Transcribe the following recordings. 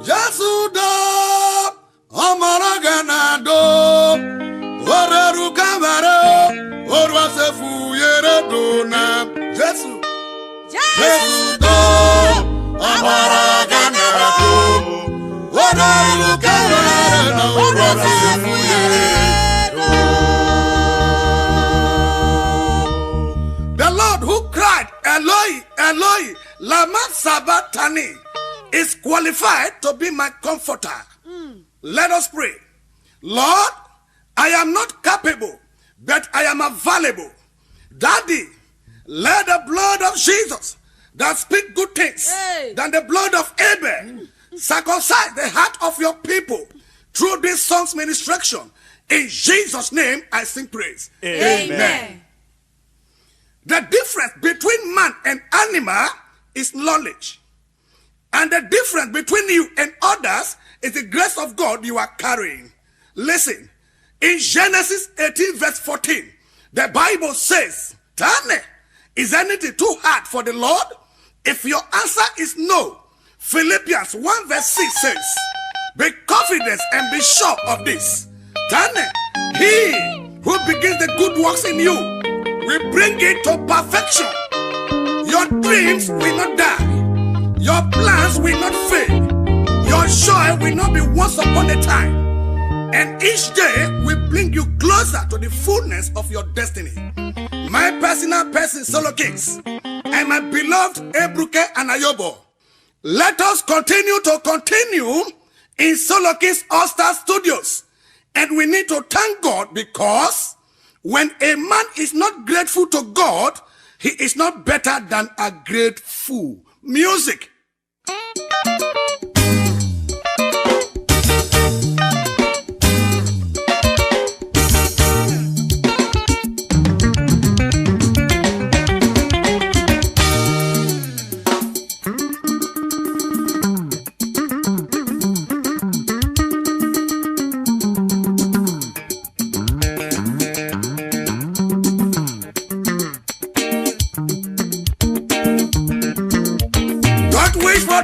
Jesu do, Omaragana do, Oreru Kamaro, Orwa Sefu Yere do na. Jesu, Jesu do, Omaragana do, Oreru Kamaro, Orwa Sefu Yere do. The Lord who cried, Eloi, Eloi, lama sabachthani, is qualified to be my comforter. Let us pray. Lord, I am not capable, but I am available. Daddy, let the blood of Jesus that speak good things than the blood of Abel circumcise the heart of your people through this song's ministration. In Jesus' name, I sing praise. Amen. The difference between man and animal is knowledge. And the difference between you and others is the grace of God you are carrying. Listen, in Genesis 18 verse 14, the Bible says, Tane, is anything too hard for the Lord? If your answer is no, Philippians 1 verse 6 says, be confident and be sure of this. Tane, he who begins the good works in you will bring it to perfection. Your dreams will not die. Your plans will not fail. Your joy will not be once upon a time. And each day will bring you closer to the fullness of your destiny. My personal person, Solo Kings, and my beloved Ebruke and Ayobo, let us continue in Solo Kings All-Star Studios. And we need to thank God, because when a man is not grateful to God, he is not better than a great fool. Music.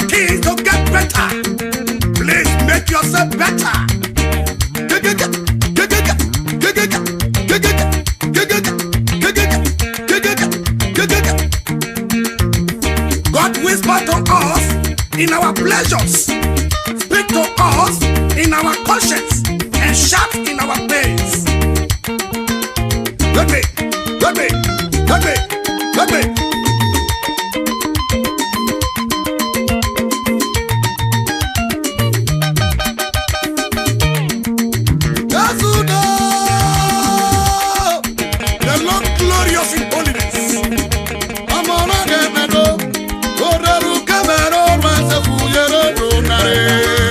Things to get better. Please make yourself better. God whisper to us in our pleasures, speak to us in our conscience, and shout in our pains. Let me. Glorious in holiness. Amara Gemado, Oreru Kamero, Masafu Yero, Nare.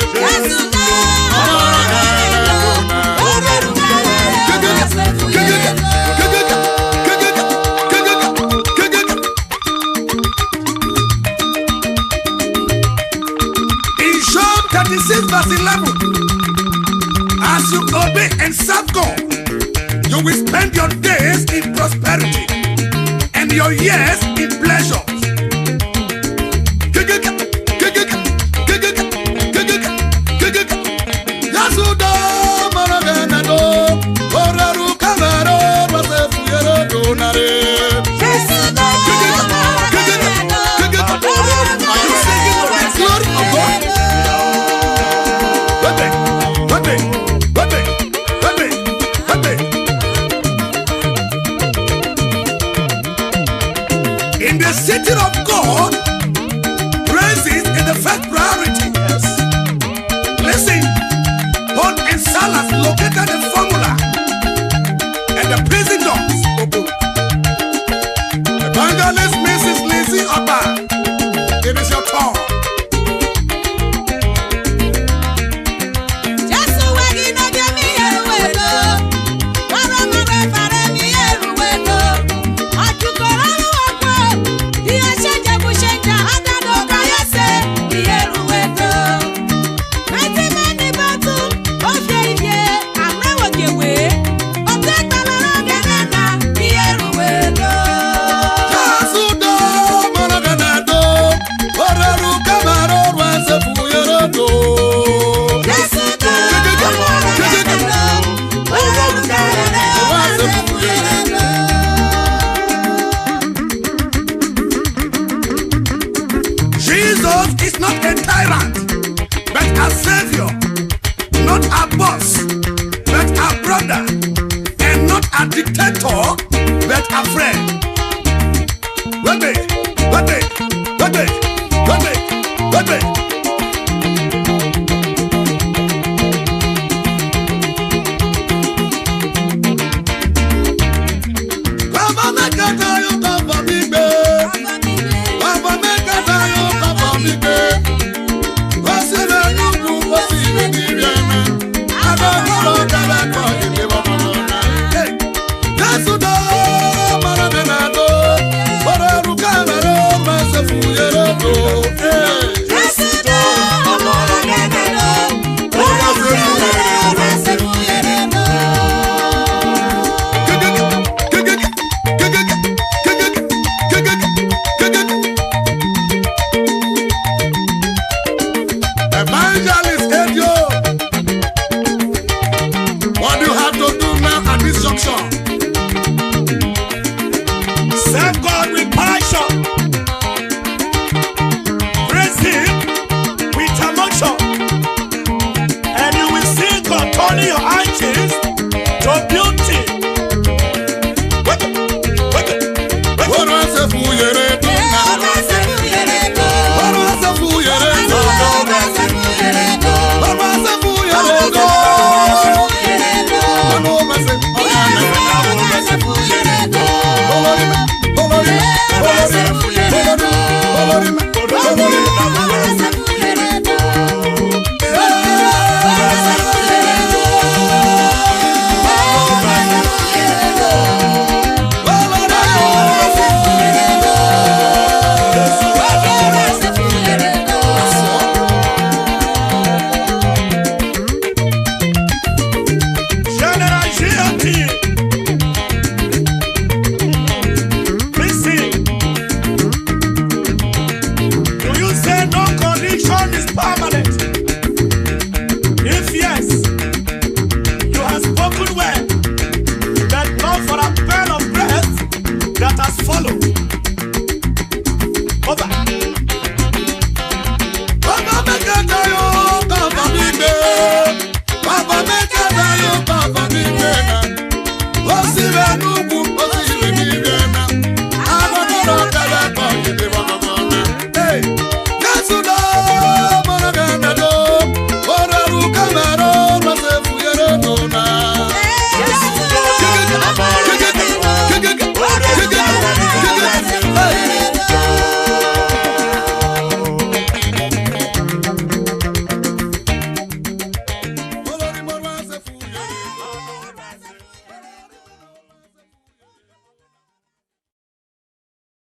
and serve God, you will spend your days in prosperity and your years in pleasures. In the city of God, praises is the first priority. Yes. Listen, Paul and Silas located the formula, and the prison doors opened. Evangelist Mrs. Lizzie Abba, it is your turn. Jesus is not a tyrant, but a savior, not a boss, but a brother, and not a dictator, but a friend. Evangelist Edio, what do you have to do now at this junction? Serve God with passion, praise Him with emotion, and you will see God turning your ashes to beauty. Follow